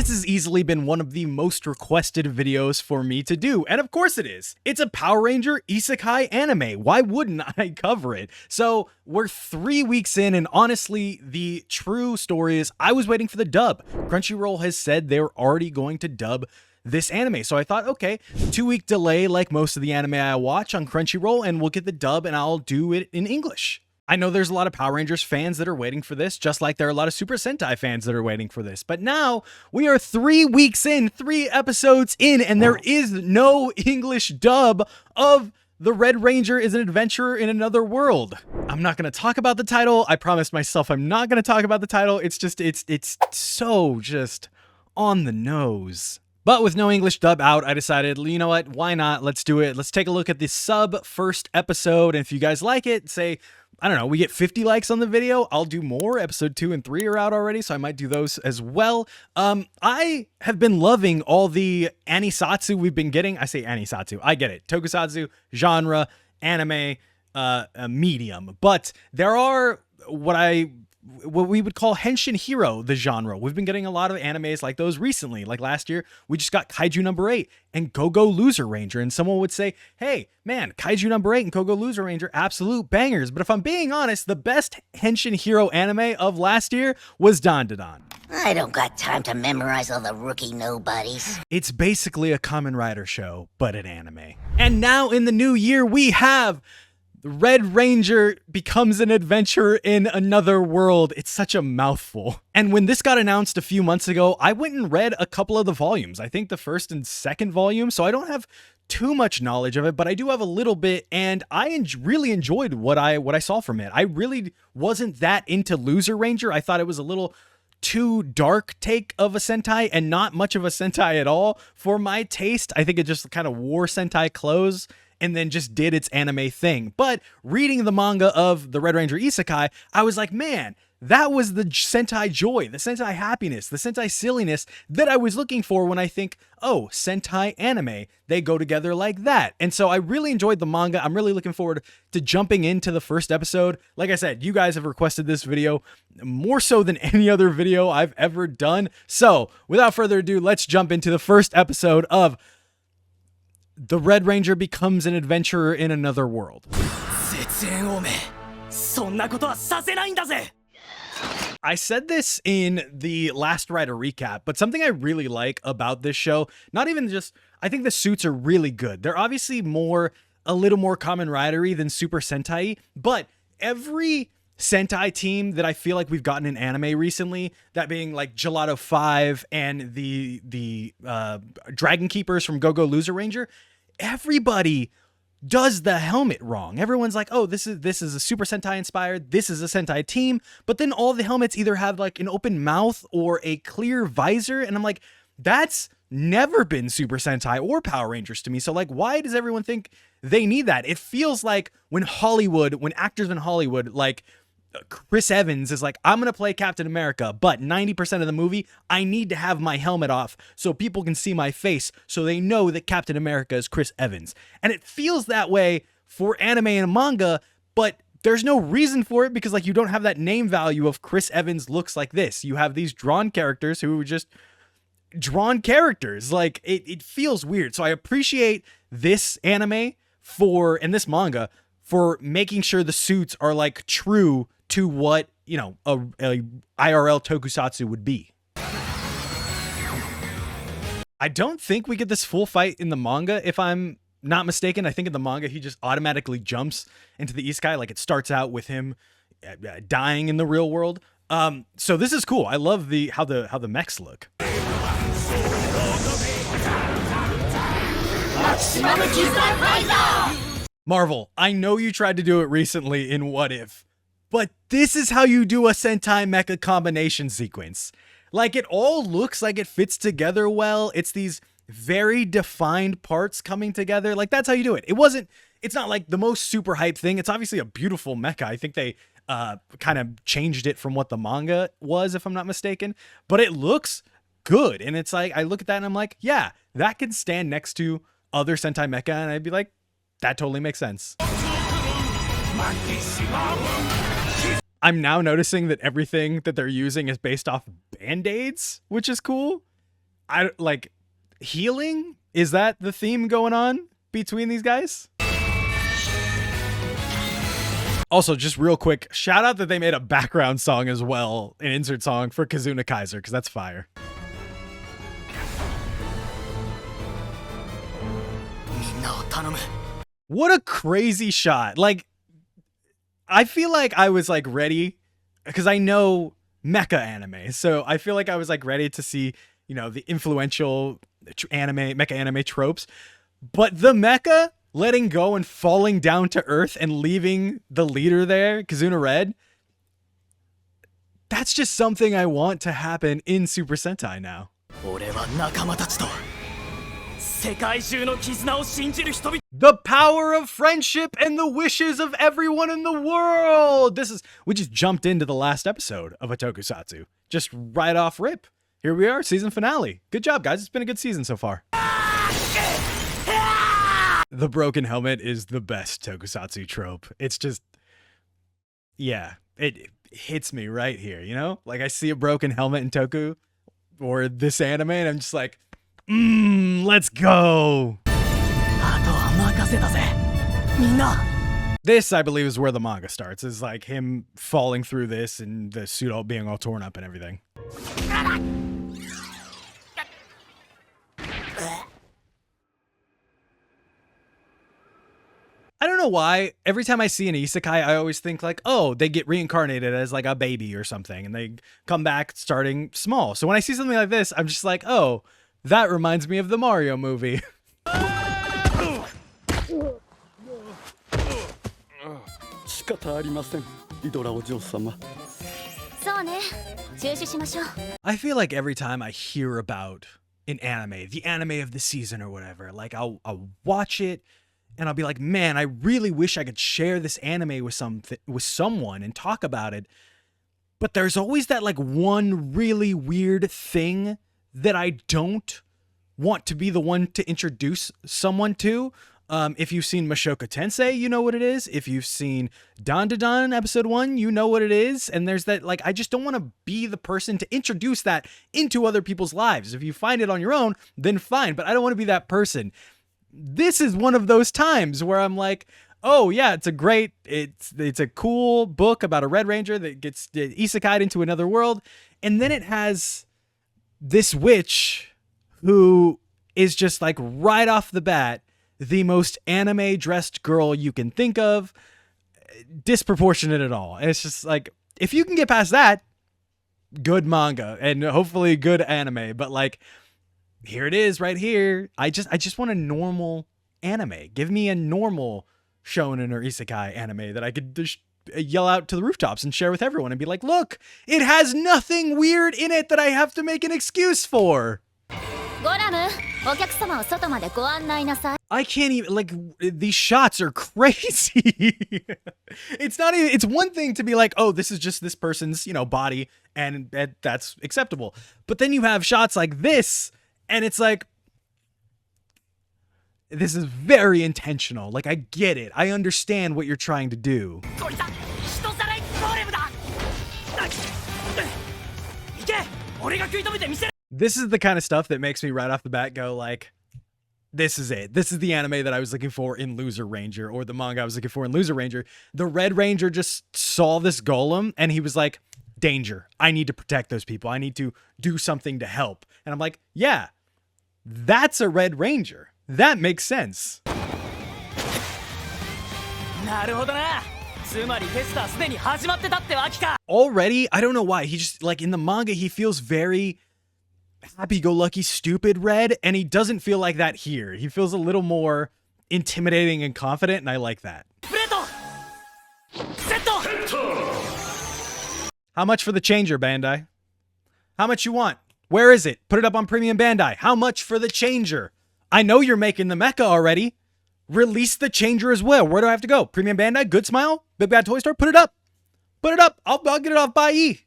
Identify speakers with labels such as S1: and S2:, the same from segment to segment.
S1: This has easily been one of the most requested videos for me to do, and of course it is. It's a Power Ranger Isekai anime. Why wouldn't I cover it? So we're 3 weeks in, and honestly, the true story is I was waiting for the dub. Crunchyroll has said they're already going to dub this anime. So I thought, okay, 2-week delay like most of the anime I watch on Crunchyroll, and we'll get the dub and I'll do it in English. I know there's a lot of Power Rangers fans that are waiting for this, just like there are a lot of Super Sentai fans that are waiting for this. But now we are 3 weeks in, 3 episodes in, and there is no English dub of The Red Ranger is an Adventurer in Another World. I'm not going to talk about the title. I promised myself I'm not going to talk about the title. It's so just on the nose. But with no English dub out, I decided, you know what, why not? Let's do it. Let's take a look at the sub first episode. And if you guys like it, say, I don't know, we get 50 likes on the video, I'll do more. Episode 2 and 3 are out already, so I might do those as well. I have been loving all the anisatsu we've been getting. I say anisatsu, I get it. Tokusatsu, genre, anime, medium. But there are what we would call Henshin Hero, the genre. We've been getting a lot of animes like those recently. Like last year, we just got Kaiju number 8 and Go-Go Loser Ranger. And someone would say, hey, man, Kaiju number 8 and Go-Go Loser Ranger, absolute bangers. But if I'm being honest, the best Henshin Hero anime of last year was Dandadan.
S2: I don't got time to memorize all the rookie nobodies.
S1: It's basically a Kamen Rider show, but an anime. And now in the new year, we have The Red Ranger becomes an adventurer in another world. It's such a mouthful. And when this got announced a few months ago, I went and read a couple of the volumes. I think the first and second volume, so I don't have too much knowledge of it, but I do have a little bit, and I really enjoyed what I saw from it. I really wasn't that into Loser Ranger. I thought it was a little too dark take of a Sentai and not much of a Sentai at all for my taste. I think it just kind of wore Sentai clothes and then just did its anime thing. But reading the manga of the Red Ranger Isekai, I was like, man, that was the Sentai joy, the Sentai happiness, the Sentai silliness that I was looking for when I think, oh, Sentai anime, they go together like that. And so I really enjoyed the manga. I'm really looking forward to jumping into the first episode. Like I said, you guys have requested this video more so than any other video I've ever done. So without further ado, let's jump into the first episode of The Red Ranger becomes an adventurer in another world. I said this in the Last Rider recap, but something I really like about this show, not even just, I think the suits are really good. They're obviously a little more Kamen Rider-y than Super Sentai, but every Sentai team that I feel like we've gotten in anime recently, that being like Gelato 5 and the Dragon Keepers from Go-Go Loser Ranger, everybody does the helmet wrong. Everyone's like, oh, this is a Super Sentai inspired, this is a Sentai team, but then all the helmets either have like an open mouth or a clear visor, and I'm like, that's never been Super Sentai or Power Rangers to me. So like, why does everyone think they need that? It feels like when actors in Hollywood, like Chris Evans is like, I'm gonna play Captain America, but 90% of the movie I need to have my helmet off so people can see my face so they know that Captain America is Chris Evans. And it feels that way for anime and manga, but there's no reason for it because like you don't have that name value of Chris Evans looks like this. You have these drawn characters who are just drawn characters. Like it feels weird. So I appreciate this anime and this manga for making sure the suits are like true to what, you know, a IRL tokusatsu would be. I don't think we get this full fight in the manga, if I'm not mistaken. I think in the manga, he just automatically jumps into the Isekai. Like it starts out with him dying in the real world. So this is cool. I love how the mechs look. Marvel, I know you tried to do it recently in What If, but this is how you do a Sentai mecha combination sequence. Like, it all looks like it fits together well. It's these very defined parts coming together. Like, that's how you do it. It's not like the most super hype thing. It's obviously a beautiful mecha. I think they kind of changed it from what the manga was, if I'm not mistaken, but it looks good. And it's like, I look at that and I'm like, yeah, that can stand next to other Sentai mecha. And I'd be like, that totally makes sense. I'm now noticing that everything that they're using is based off Band-Aids, which is cool. I like healing. Is that the theme going on between these guys? Also, just real quick, shout out that they made a background song as well, an insert song for Kazuna Kaiser, because that's fire. What a crazy shot. Like, I feel like I was like ready, because I know mecha anime, so I feel like I was like ready to see, you know, the influential mecha anime tropes, but the mecha letting go and falling down to earth and leaving the leader there, Kazuna Red, that's just something I want to happen in Super Sentai now. The power of friendship and the wishes of everyone in the world. We just jumped into the last episode of a tokusatsu. Just right off rip. Here we are, season finale. Good job, guys. It's been a good season so far. The broken helmet is the best tokusatsu trope. It's just, yeah, it hits me right here, you know? Like, I see a broken helmet in Toku or this anime, and I'm just like, let's go. This, I believe, is where the manga starts. Is like him falling through this and the suit all being all torn up and everything. I don't know why. Every time I see an isekai, I always think like, oh, they get reincarnated as like a baby or something, and they come back starting small. So when I see something like this, I'm just like, oh, that reminds me of the Mario movie. I feel like every time I hear about an anime, the anime of the season or whatever, like I'll watch it and I'll be like, man, I really wish I could share this anime with someone and talk about it. But there's always that like one really weird thing that I don't want to be the one to introduce someone to. If you've seen Mashoka Tensei, you know what it is. If you've seen Dandadan episode 1, you know what it is. And there's that, like, I just don't want to be the person to introduce that into other people's lives. If you find it on your own, then fine. But I don't want to be that person. This is one of those times where I'm like, oh yeah, it's a cool book about a Red Ranger that gets isekai'd into another world. And then it has this witch who is just like right off the bat, the most anime dressed girl you can think of, disproportionate at all. And it's just like, if you can get past that, good manga and hopefully good anime. But like, here it is right here. I just want a normal anime. Give me a normal shonen or isekai anime that I could just yell out to the rooftops and share with everyone and be like, look, it has nothing weird in it that I have to make an excuse for. I can't even, like, these shots are crazy. It's one thing to be like, oh, this is just this person's, you know, body and that's acceptable. But then you have shots like this and it's like, this is very intentional. Like, I get it. I understand what you're trying to do. This is the kind of stuff that makes me right off the bat go like, this is it. This is the anime that I was looking for in Loser Ranger, or the manga I was looking for in Loser Ranger. The Red Ranger just saw this golem and he was like, danger. I need to protect those people. I need to do something to help. And I'm like, yeah, that's a Red Ranger. That makes sense. Already, I don't know why. He just, like, in the manga, he feels very happy-go-lucky, stupid Red, and he doesn't feel like that here. He feels a little more intimidating and confident, and I like that. How much for the changer, Bandai? How much you want? Where is it? Put it up on Premium Bandai. How much for the changer? I know you're making the mecha already. Release the changer as well. Where do I have to go? Premium Bandai? Good Smile? Big Bad Toy Store? Put it up. Put it up. I'll get it off by E.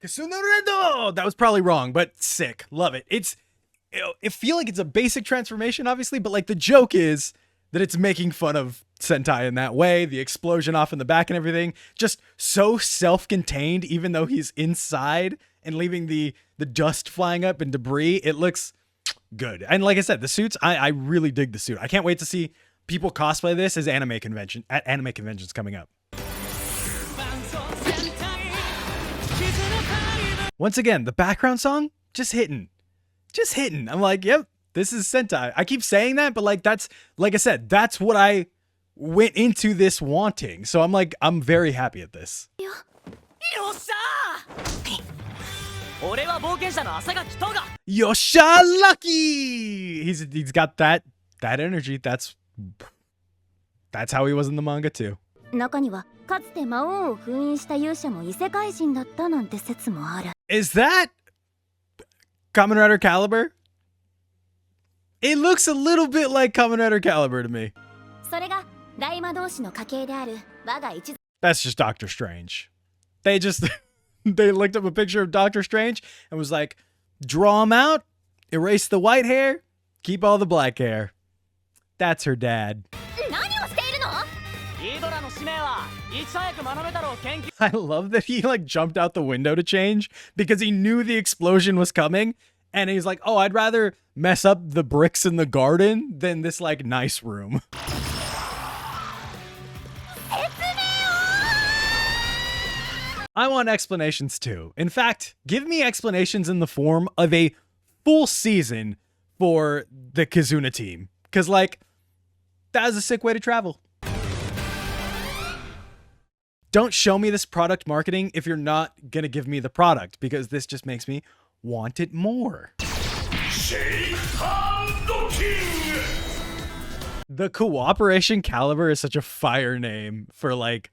S1: Kasunaredo! That was probably wrong, but sick. Love it. I feel like it's a basic transformation, obviously, but like the joke is that it's making fun of Sentai in that way. The explosion off in the back and everything, just so self-contained, even though he's inside and leaving the dust flying up and debris. It looks good. And like I said, the suits, I really dig the suit. I can't wait to see people cosplay this as anime conventions coming up. Once again, the background song just hitting. I'm like, yep, this is Sentai. I keep saying that, but like that's, like I said, that's what I went into this wanting. So I'm like, I'm very happy at this. Yosha Lucky! He's got that energy. That's how he was in the manga too.
S3: 中にはかつて魔王を封印した勇者も異世界人だったなんて説もある。
S1: Is that Kamen Rider Caliber? It looks a little bit like Kamen Rider Caliber to me.
S3: それが大魔導士の家系である我が一族。
S1: That's just Doctor Strange. They looked up a picture of Doctor Strange and was like, draw him out, erase the white hair, keep all the black hair. That's her dad.
S3: 何をしているの？
S1: I love that he like jumped out the window to change because he knew the explosion was coming. And he's like, oh, I'd rather mess up the bricks in the garden than this like nice room. I want explanations too. In fact, give me explanations in the form of a full season for the Kizuna team. Because like, that is a sick way to travel. Don't show me this product marketing if you're not going to give me the product, because this just makes me want it more. The Cooperation Caliber is such a fire name for like,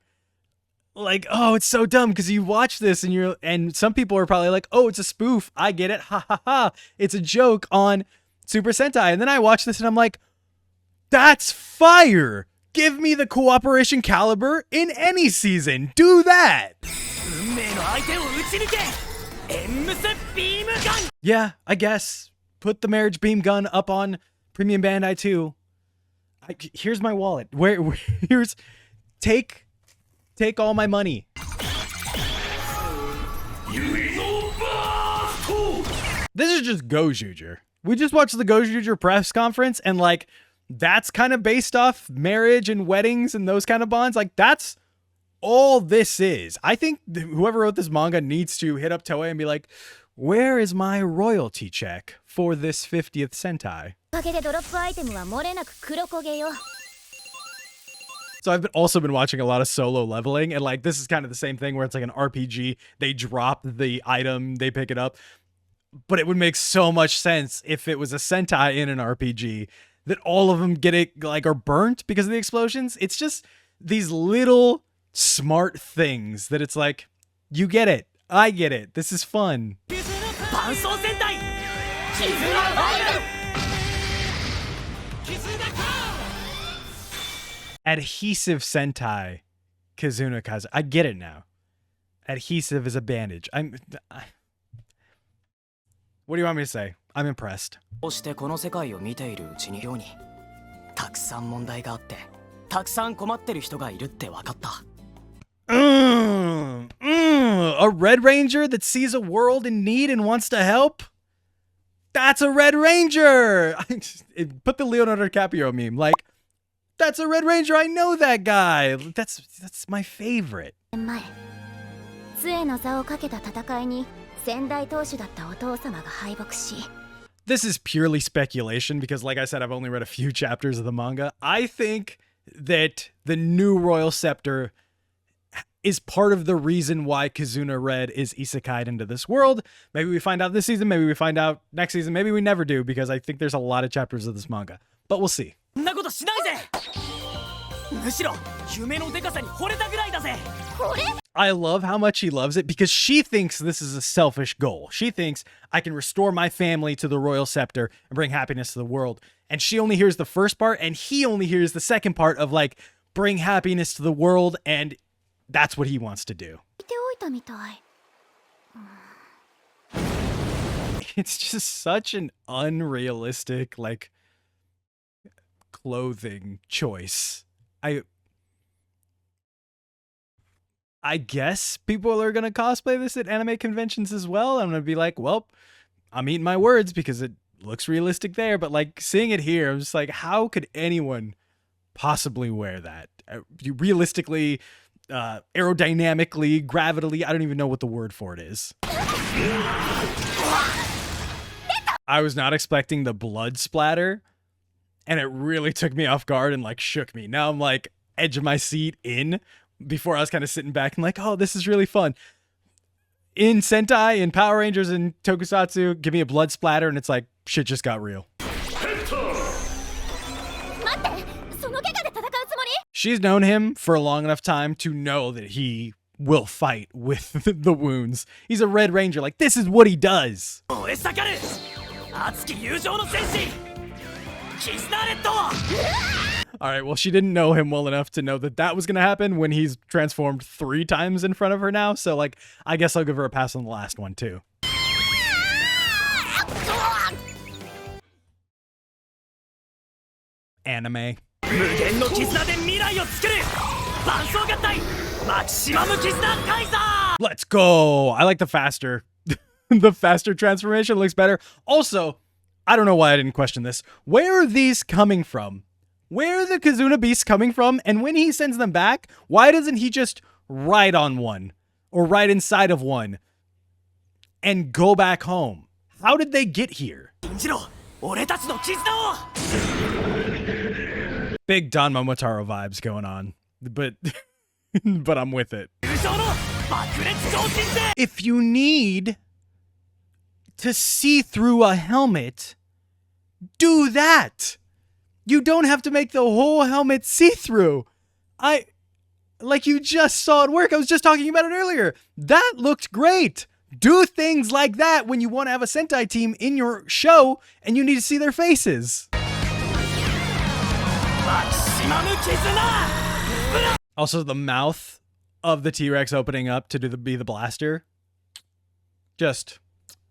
S1: oh, it's so dumb because you watch this and some people are probably like, oh, it's a spoof. I get it. Ha ha ha. It's a joke on Super Sentai. And then I watch this and I'm like, that's fire. Give me the Cooperation Caliber in any season. Do that. Yeah, I guess. Put the Marriage Beam Gun up on Premium Bandai too. Here's my wallet. Here's take all my money. This is just Gojuger. We just watched the Gojuger press conference and like, that's kind of based off marriage and weddings and those kind of bonds. Like that's all this is. I think whoever wrote this manga needs to hit up Toei and be like, where is my royalty check for this 50th Sentai? So I've also been watching a lot of Solo Leveling, and like this is kind of the same thing where it's like an RPG. They drop the item, they pick it up. But it would make so much sense if it was a Sentai in an RPG that all of them get it like are burnt because of the explosions. It's just these little smart things that it's like, you get it. I get it. This is fun. Adhesive Sentai Kizuna Kazu. I get it now. Adhesive is a bandage. What do you want me to say? I'm impressed. A Red Ranger that sees a world in need and wants to help? That's a Red Ranger! Put the Leonardo DiCaprio meme. Like, that's a Red Ranger. I know that guy. That's my favorite. This is purely speculation because, like I said, I've only read a few chapters of the manga. I think that the new Royal Scepter is part of the reason why Kizuna Red is isekai'd into this world. Maybe we find out this season, maybe we find out next season, maybe we never do because I think there's a lot of chapters of this manga. But we'll see. I love how much he loves it because she thinks this is a selfish goal. She thinks I can restore my family to the Royal Scepter and bring happiness to the world. And she only hears the first part and he only hears the second part of like, bring happiness to the world, and that's what he wants to do. It's just such an unrealistic, like, clothing choice. I guess people are going to cosplay this at anime conventions as well. I'm going to be like, well, I'm eating my words because it looks realistic there. But like seeing it here, I'm just like, how could anyone possibly wear that? Realistically, aerodynamically, gravitally, I don't even know what the word for it is. I was not expecting the blood splatter, and it really took me off guard and like shook me. Now I'm like edge of my seat in. Before I was kind of sitting back and like, oh, this is really fun. In Sentai, in Power Rangers, and Tokusatsu, give me a blood splatter and it's like, shit just got real. She's known him for a long enough time to know that he will fight with the wounds. He's a Red Ranger. Like, this is what he does. All right, well, she didn't know him well enough to know that that was going to happen when he's transformed 3 times in front of her now. So, like, I guess I'll give her a pass on the last one, too. Anime. Let's go. I like the faster. The faster transformation looks better. Also, I don't know why I didn't question this. Where are these coming from? Where are the Kizuna beasts coming from? And when he sends them back, why doesn't he just ride on one or ride inside of one and go back home? How did they get here? Big Don Momotaro vibes going on, but but I'm with it. If you need to see through a helmet, do that. You don't have to make the whole helmet see-through. Like you just saw it work. I was just talking about it earlier. That looked great. Do things like that when you want to have a Sentai team in your show and you need to see their faces. Also, the mouth of the T-Rex opening up to be the blaster. Just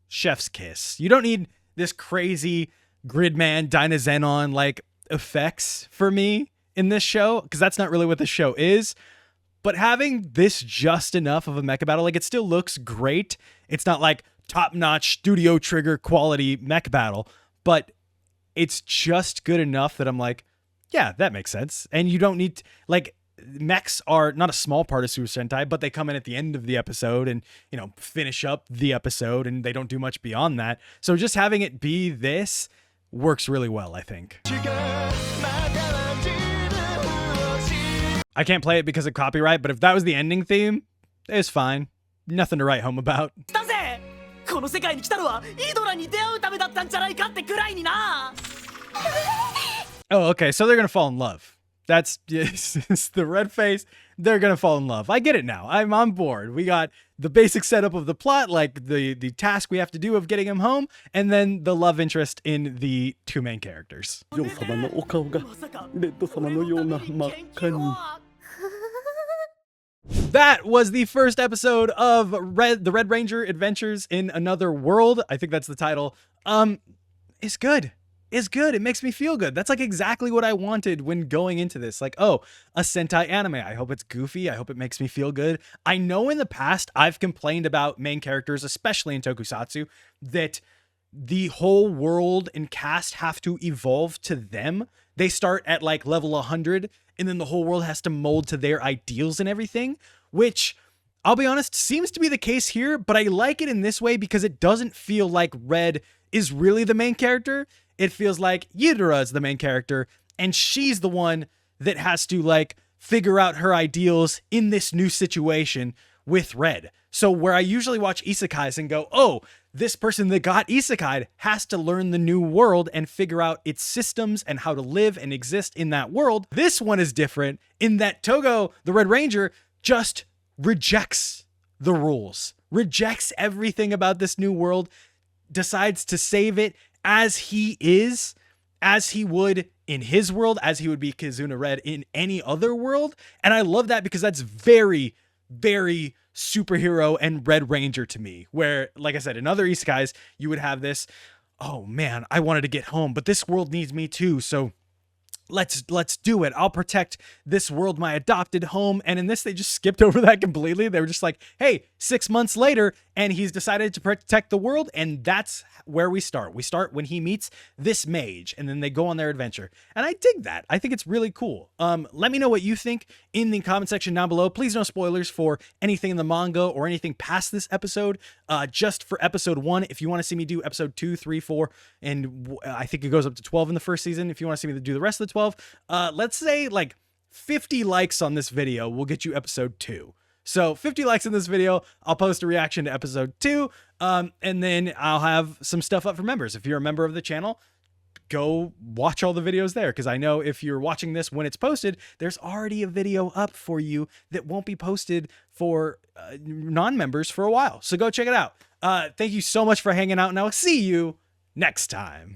S1: chef's kiss. You don't need this crazy Gridman, Dynazenon, like, effects for me in this show, because that's not really what the show is. But having this just enough of a mecha battle, like, it still looks great. It's not like top-notch Studio Trigger quality mech battle, but it's just good enough that I'm like, yeah, that makes sense. And you don't need like, mechs are not a small part of Super Sentai, but they come in at the end of the episode and, you know, finish up the episode, and they don't do much beyond that. So just having it be this works really well, I think. I can't play it because of copyright, but if that was the ending theme, it's fine. Nothing to write home about. Oh, okay, so they're gonna fall in love. That's yes, the red face. They're gonna fall in love. I get it now. I'm on board. We got the basic setup of the plot, like the task we have to do of getting him home, and then the love interest in the 2 main characters. That was the first episode of the Red Ranger Adventures in Another World. I think that's the title. It's good. It's good. It makes me feel good. That's like exactly what I wanted when going into this. Like, oh, a Sentai anime. I hope it's goofy. I hope it makes me feel good. I know in the past I've complained about main characters, especially in Tokusatsu, that the whole world and cast have to evolve to them. They start at like level 100 and then the whole world has to mold to their ideals and everything, which I'll be honest, seems to be the case here, but I like it in this way because it doesn't feel like Red is really the main character. It feels like Yidora is the main character, and she's the one that has to, like, figure out her ideals in this new situation with Red. So where I usually watch isekais and go, oh, this person that got isekai'd has to learn the new world and figure out its systems and how to live and exist in that world. This one is different in that Togo, the Red Ranger, just rejects the rules, rejects everything about this new world, decides to save it as he is, as he would in his world, as he would be Kizuna Red in any other world. And I love that because that's very, very superhero and Red Ranger to me, where, like I said, in other isekais, you would have this, oh man, I wanted to get home, but this world needs me too. So let's do it. I'll protect this world, my adopted home. And in this, they just skipped over that completely. They were just like, hey, 6 months later, and he's decided to protect the world. And that's where we start. We start when he meets this mage, and then they go on their adventure. And I dig that. I think it's really cool. Let me know what you think in the comment section down below. Please no spoilers for anything in the manga or anything past this episode. Just for episode 1, if you want to see me do episode 2, 3, 4, and I think it goes up to 12 in the first season. If you want to see me do the rest of the 12, let's say like 50 likes on this video will get you episode 2. So 50 likes in this video, I'll post a reaction to episode 2, and then I'll have some stuff up for members. If you're a member of the channel, go watch all the videos there, because I know if you're watching this when it's posted, there's already a video up for you that won't be posted for non-members for a while. So go check it out. Thank you so much for hanging out, and I'll see you next time.